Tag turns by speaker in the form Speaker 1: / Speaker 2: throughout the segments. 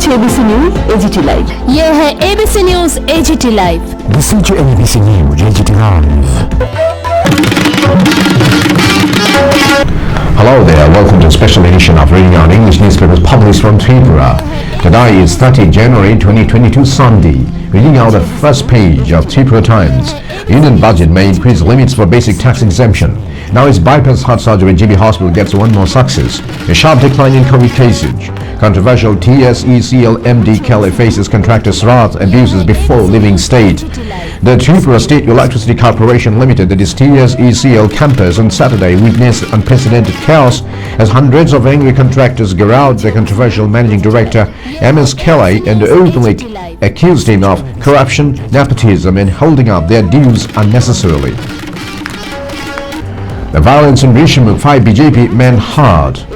Speaker 1: to ABC News AGT Live.
Speaker 2: ये है ABC News AGT Live.
Speaker 3: Listen to ABC News AGT Live.
Speaker 4: Hello there, welcome to a special edition of Reading Out English Newspapers published from Tripura. Today is 30 January 2022 Sunday. Reading out the first page of Tripura Times. Union budget may increase limits for basic tax exemption. Now its bypass heart surgery GB hospital gets one more success. A sharp decline in COVID cases. Controversial TSECL MD Kelly faces contractor's wrath abuses before leaving state. The Tripura State Electricity Corporation Limited, that is TSECL campus, on Saturday witnessed unprecedented chaos as hundreds of angry contractors garroted the controversial managing director MS Kelly and openly accused him of corruption, nepotism and holding up their dues unnecessarily. The violence in Rishimuk, 5 BJP men hard.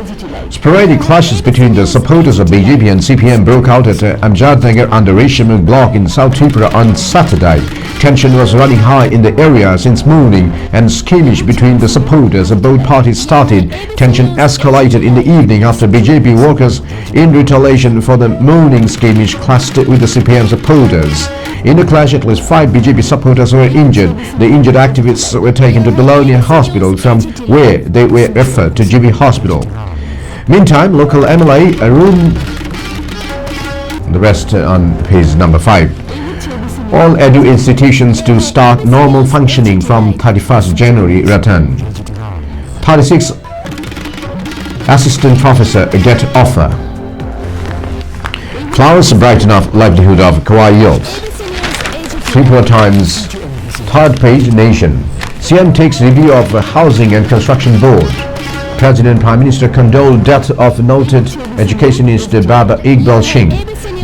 Speaker 4: Sporadic clashes between the supporters of BJP and CPM broke out at Amjadnagar under Rishimuk block in South Tripura on Saturday. Tension was running high in the area since morning and skirmish between the supporters of both parties started. Tension escalated in the evening after BJP workers, in retaliation for the morning skirmish, clashed with the CPM supporters. In the clash, at least 5 BJP supporters were injured. The injured activists were taken to Bologna Hospital, from where they were referred to GB Hospital. Meantime, local MLA Arun, the rest on page number 5. All edu institutions to start normal functioning from 31st January, Ratan. 36 assistant professor get offer. Flowers brighten up livelihood of Kauai youth. Tripura Times, third page, Nation. CM takes review of Housing and Construction Board. President Prime Minister condoled death of noted educationist Baba Iqbal Singh.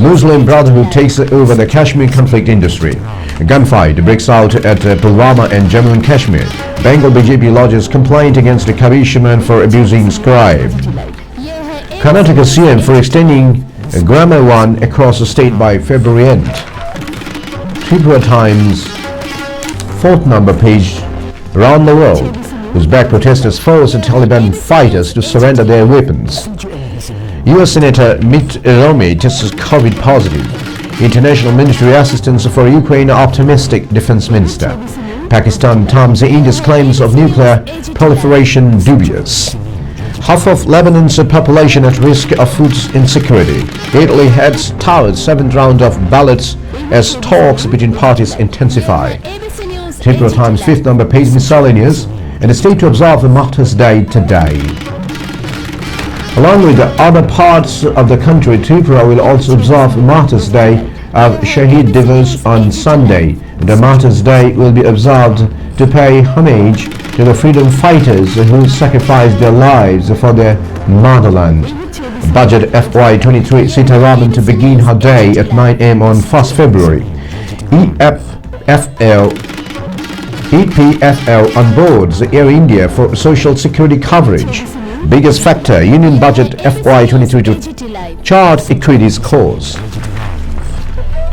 Speaker 4: Muslim Brotherhood takes over the Kashmir conflict industry. A gunfight breaks out at Pulwama and Jammu and Kashmir. Bengal BJP lodges complaint against the Kabir for abusing scribe. Karnataka CM for extending Grammar 1 across the state by February end. Tripura Times, fourth number page, around the world. Uzbek protesters forced Taliban fighters to surrender their weapons. US Senator Mitt Romney tests COVID positive. International military assistance for Ukraine optimistic, Defense Minister. Pakistan terms India's claims of nuclear proliferation dubious. Half of Lebanon's population at risk of food insecurity. Italy heads towards 7th round of ballots as talks between parties intensify. Tripura Times 5th number page, miscellaneous. And the state to observe the Martyrs' Day today. Along with the other parts of the country, Tripura will also observe Martyrs' Day of Shahid Divas on Sunday. The Martyrs' Day will be observed to pay homage to the freedom fighters who sacrificed their lives for their motherland. Budget FY23 Sitaraman to begin her day at 9 a.m. on 1st February. EPFL on boards Air India for social security coverage. Biggest factor, Union budget FY23 to chart equities course.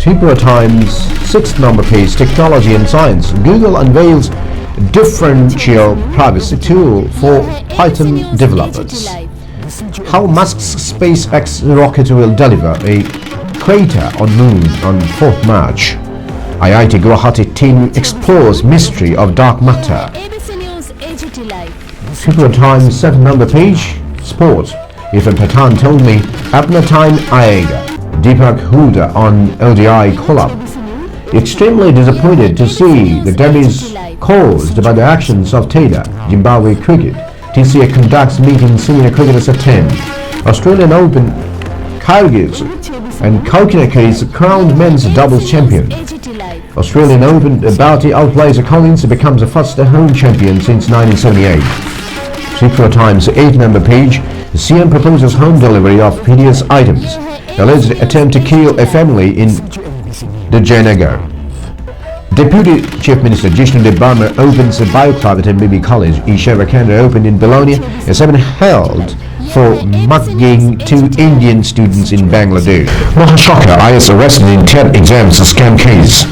Speaker 4: Tripura Times, 6th number page, technology and science. Google unveils differential privacy tool for Python developers. How Musk's SpaceX rocket will deliver a crater on moon on 4th March. IIT Guwahati team explores mystery of dark matter. Tripura Times, 7th number page, sports. Irfan Pathan told me, apna time aayega. Deepak Huda on LDI call-up. Extremely disappointed to see the damage caused by the actions of Taylor, Zimbabwe cricket. TCA conducts meeting senior cricketers at 10. Australian Open, Kyrgyz and Kokinakis is crowned men's doubles champion. Australian Open, Barty outplays Collins, becomes the first home champion since 1978. Tripura Times 8th number page, CM proposes home delivery of PDS items. Alleged attempt to kill a family in the Jayanagar. Deputy Chief Minister Jishnu Debbarma opens a bio club at MBB College. Ishara Kendra opened in Bologna. A 7 held for mugging 2 Indian students in Bangladesh. Mahashaka IS arrested in TED exams scam case.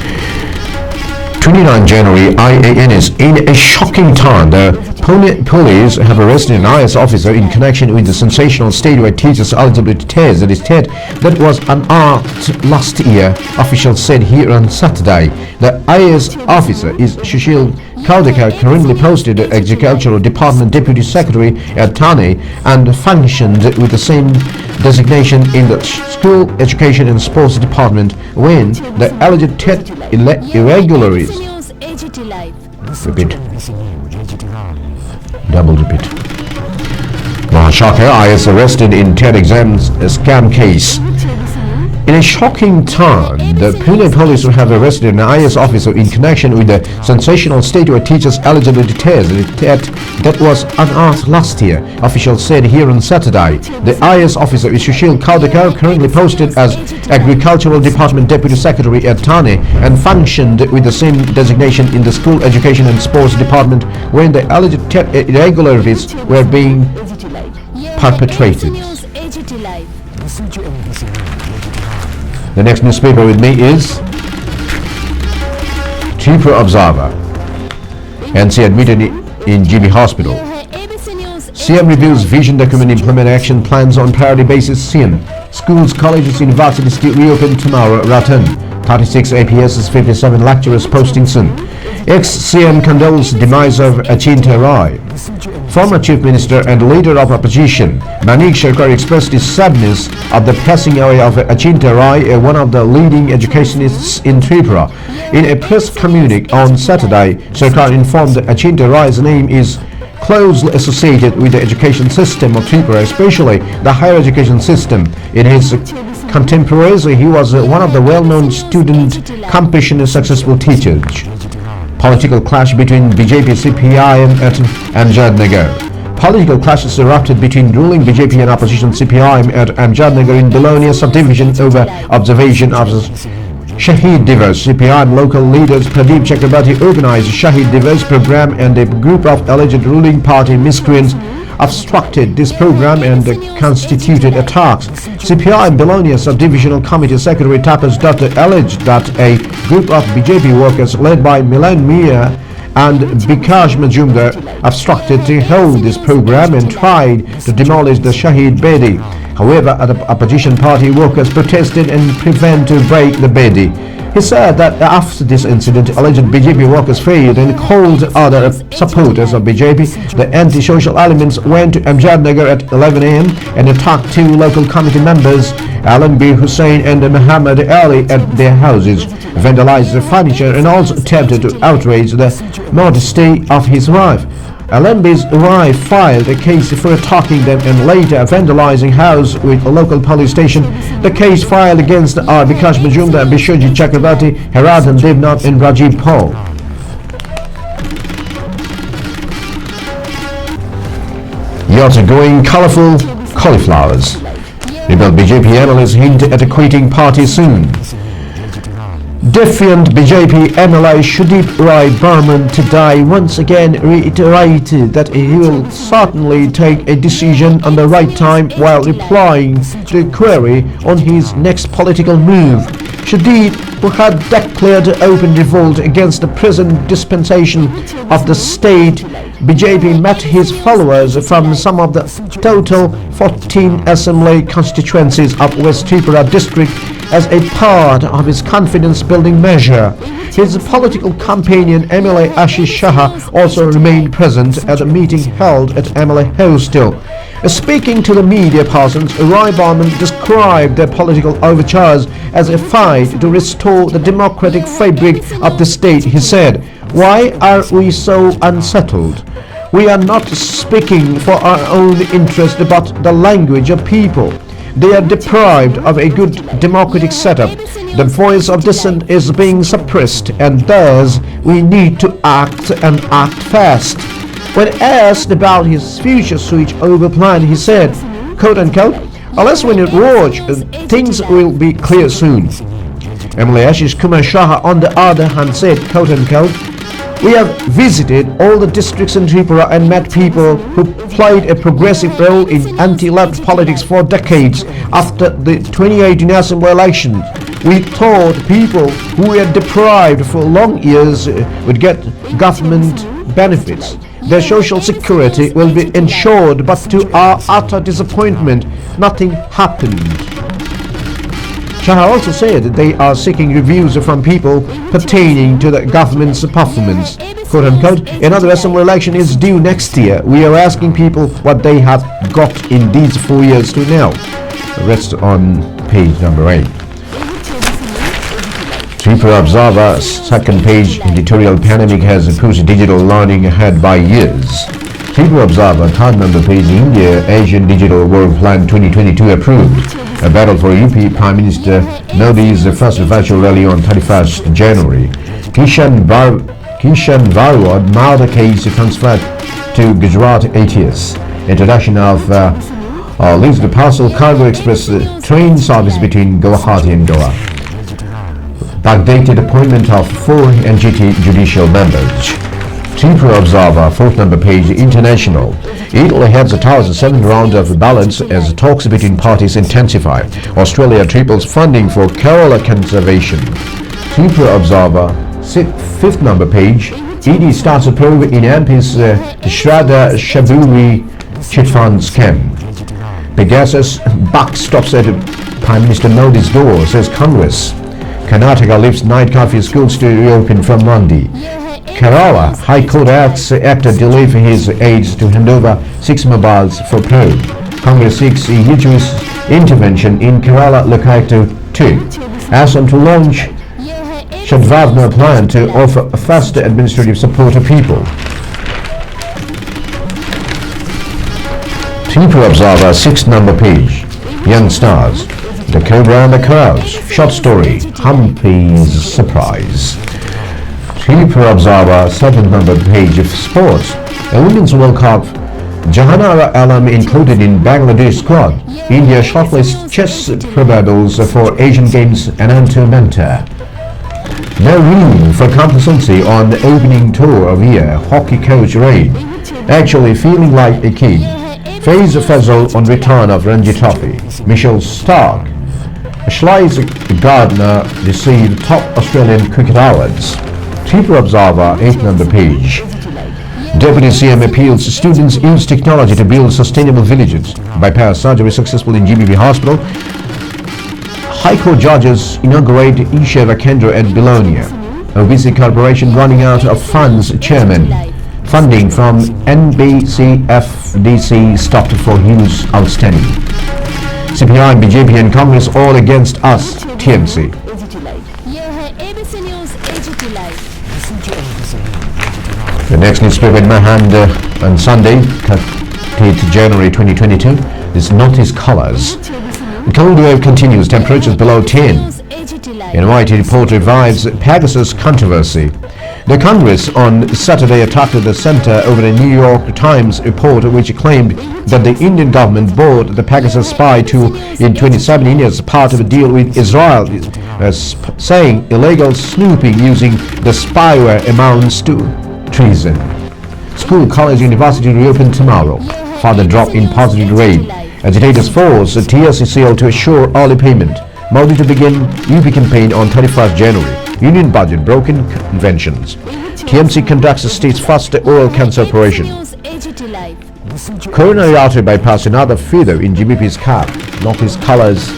Speaker 4: 29 January, IANS in a shocking turn. The Police have arrested an IS officer in connection with the sensational statewide teachers' eligibility test that was unearthed last year, officials said here on Saturday. The IS officer is Sushil Kaldekar, currently posted as Agricultural Department Deputy Secretary at Thane and functioned with the same designation in the School Education and Sports Department when the alleged TET irregularities. Repeat. Double repeat. Mahashaka IS arrested in TET exams scam case. In a shocking turn, the Pune police have arrested an IS officer in connection with the sensational statewide teachers' eligibility test that was unearthed last year, officials said here on Saturday. The IS officer is Sushil Kaldekar, currently posted as Agricultural Department Deputy Secretary at Thane and functioned with the same designation in the School Education and Sports Department when the alleged irregularities were being perpetrated. The next newspaper with me is Tripura Observer. NC admitted in GB Hospital. CM reviews vision document, implement action plans on priority basis. CM. Schools, colleges, universities to reopen tomorrow. Ratan. 36 APSs, 57 lecturers posting soon. Ex-CM condoles demise of Achinta Rai. Former Chief Minister and leader of opposition, Manik Sharkar, expressed his sadness at the passing away of Achinta Rai, one of the leading educationists in Tripura. In a press communique on Saturday, Sharkar informed that Achinta Rai's name is closely associated with the education system of Tripura, especially the higher education system. In his contemporaries, he was one of the well-known student compassionate successful teachers. Political clash between BJP CPIM at Amjadnagar. Political clashes erupted between ruling BJP and opposition CPIM at Amjadnagar in Belonia subdivision over observation of Shahid Divas. CPIM local leaders Pradeep Chakrabarti organized Shahid Divas program and a group of alleged ruling party miscreants obstructed this program and constituted attacks. CPIM Belonia Subdivisional Committee Secretary Tapas Dutta alleged that a group of BJP workers led by Milan Mia and Bikash Majumdar obstructed to hold this program and tried to demolish the Shahid Bedi. However, the opposition party workers protested and prevented to break the Bedi. He said that after this incident, alleged BJP workers failed and called other supporters of BJP. The anti-social elements went to Amjadnagar at 11 a.m. and attacked two local committee members, Alan Bir Hussain and Muhammad Ali, at their houses, vandalized the furniture and also attempted to outrage the modesty of his wife. Alembi's wife filed a case for attacking them and later vandalizing house with a local police station. The case filed against Bikash Majumdar, Bishoji Chakrabarti, Haradhan Devnath and Rajiv Paul. Yachts are growing colorful cauliflowers. Rebel BJP analysts hint at a quitting party soon. Defiant BJP MLA Sudeep Rai Burman today once again reiterated that he will certainly take a decision on the right time while replying to a query on his next political move. Sudeep, who had declared open revolt against the present dispensation of the state BJP, met his followers from some of the total 14 assembly constituencies of West Tripura district as a part of his confidence-building measure. His political companion MLA Ashish Shah also remained present at a meeting held at MLA Hostel. Speaking to the media persons, Rai Barman described their political overtures as a fight to restore the democratic fabric of the state. He said, "Why are we so unsettled? We are not speaking for our own interest but the language of people. They are deprived of a good democratic setup. The voice of dissent is being suppressed, and thus we need to act and act fast." When asked about his future switch-over plan, he said, quote-unquote, "Unless we watch, things will be clear soon." MLA Ashish Kumar Shah, on the other hand, said, quote-unquote, "We have visited all the districts in Tripura and met people who played a progressive role in anti-left politics for decades. After the 2018 Assembly elections, we thought people who were deprived for long years would get government benefits. their social security will be ensured, but to our utter disappointment, nothing happened. Shah also said that they are seeking reviews from people pertaining to the government's performance. Quote unquote, another assembly election is due next year. We are asking people what they have got in these 4 years to now. The rest on page number 8. Tripura Observer, second page, editorial pandemic has pushed digital learning ahead by years. Tripura Observer, third number page, India Asian Digital World Plan 2022 approved. A battle for UP Prime Minister Modi's first virtual rally on 31st January. Kishan Varwad Malda case transferred to Gujarat ATS. Introduction of leased parcel cargo express train service between Guwahati and Goa. Backdated appointment of 4 NGT judicial members. Tripura Observer, fourth number page, international. Italy heads towards the 7th round of balance as talks between parties intensify. Australia triples funding for Kerala conservation. Tripura Observer, fifth number page, ED starts a probe in MP's Shraddha Shaburi chit fund scam. Pegasus buck stops at Prime Minister Modi's door, says Congress. Karnataka lifts night curfew, schools to reopen from Monday. Kerala High Court asks actor delay for his aides to hand over 6 mobiles for probe. Congress seeks huge intervention in Kerala Lokayu 2. Assam to launch Shadvavna plan to offer faster administrative support to people. Tripura Observer, 6th number page. Young stars. The Cobra and the Crowds. Short story. Humpy's surprise. Tripura Observer, 7th number page of sports. A Women's World Cup. Jahanara Alam included in Bangladesh squad. India shortlists chess probables for Asian Games Ananta. No room for complacency on the opening tour of year. Hockey coach raid. Actually feeling like a kid. Faze Fazal on return of Ranji Trophy. Michelle Stark. Schleiss Gardner received top Australian cricket awards. Tripura Observer, 8th number page. Deputy CM appeals students use technology to build sustainable villages. Bypass surgery successful in GBB Hospital. High Court judges inaugurate Isheva Kendra at Bologna. OBC Corporation running out of funds, chairman. Funding from NBCFDC stopped for use outstanding. CPI, BJP and Congress all against us, TMC. The next newspaper in my hand on Sunday, 30th January 2022, is Notice Colors. The cold wave continues, temperatures below 10. NYT report revives Pegasus controversy. The Congress on Saturday attacked the center over a New York Times report which claimed that the Indian government bought the Pegasus spy tool in 2017 as part of a deal with Israel, saying illegal snooping using the spyware amounts to treason. School, college, university reopen tomorrow. Further drop in positive rate. Agitators force the TSCCL to assure early payment. Modi to begin UP campaign on 31st January. Union budget, broken conventions. TMC conducts the state's first oral cancer operation. Coronary artery bypass, another feather in GBP's cap. Notice Colors,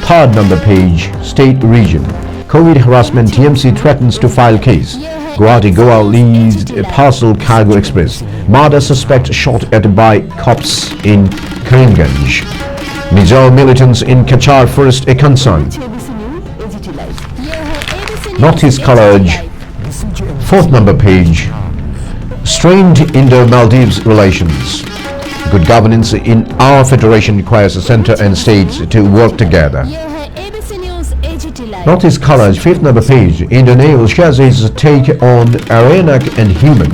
Speaker 4: 3rd number page, state region. COVID harassment, TMC threatens to file case. Guwahati Goa leased a parcel cargo express. Murder suspect shot at by cops in Karimganj. Mijal militants in Kachar forest a concern. Notice College, 4th number page. Strained Indo-Maldives relations. Good governance in our federation requires the center and states to work together. Notice College, 5th number page. Indo-Naval shares its take on Aranak and Human.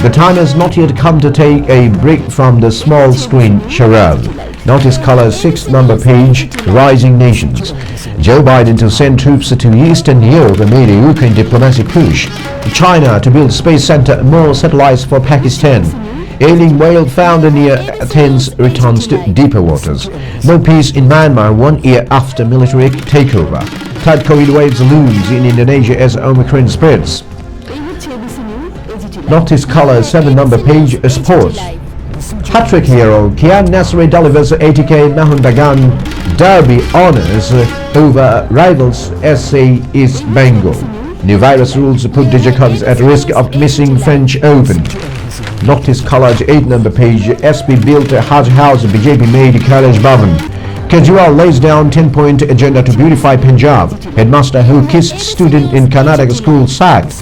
Speaker 4: The time has not yet come to take a break from the small screen charade. Notice Colors, 6th number page. Rising nations. Joe Biden to send troops to Eastern Europe amid a Ukraine diplomacy push. China to build space center, more satellites for Pakistan. Alien whale found near Athens returns to deeper waters. No peace in Myanmar 1 year after military takeover. Third COVID waves looms in Indonesia as Omicron spreads. Notice color 7 number page sports. Hat-trick hero Kian Nasri delivers 80k Mahundagan Derby honours over rivals SA East Bengal. New virus rules put Digicubs at risk of missing French Open. Notice colored 8 number page. SP built a Hajj house, BJP made Kailash Bhavan. Kejriwal lays down 10-point agenda to beautify Punjab. Headmaster who kissed student in Karnataka school sacked.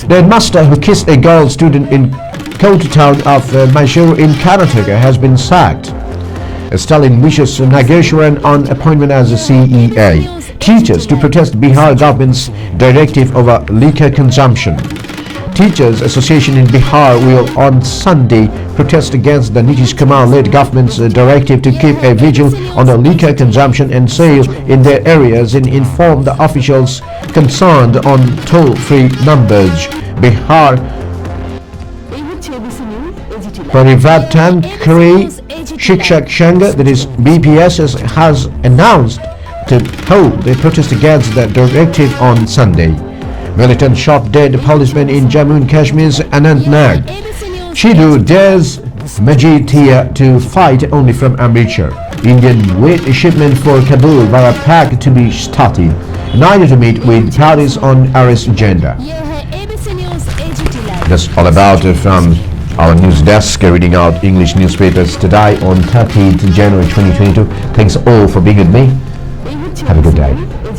Speaker 4: The headmaster who kissed a girl student in county town of Mysore in Karnataka has been sacked. Stalin wishes Nageshwaran on appointment as a CEA. Teachers to protest Bihar government's directive over liquor consumption. Teachers Association in Bihar will on Sunday protest against the Nitish Kumar-led government's directive to keep a vigil on the liquor consumption and sale in their areas and inform the officials concerned on toll-free numbers. Bihar Parivartan Kare Shikshak Shanga, that is BPS, has announced to hold a protest against the directive on Sunday. Militant shot dead policeman in Jammu and Kashmir's Anantnag. Shidu dares Majid Tia to fight only from Amritsar. Indian wheat shipment for Kabul via Pak to be started. Neither to meet with Paris on arrest agenda. That's all about from our news desk, reading out English newspapers today on 30th January 2022. Thanks all for being with me. Have a good day.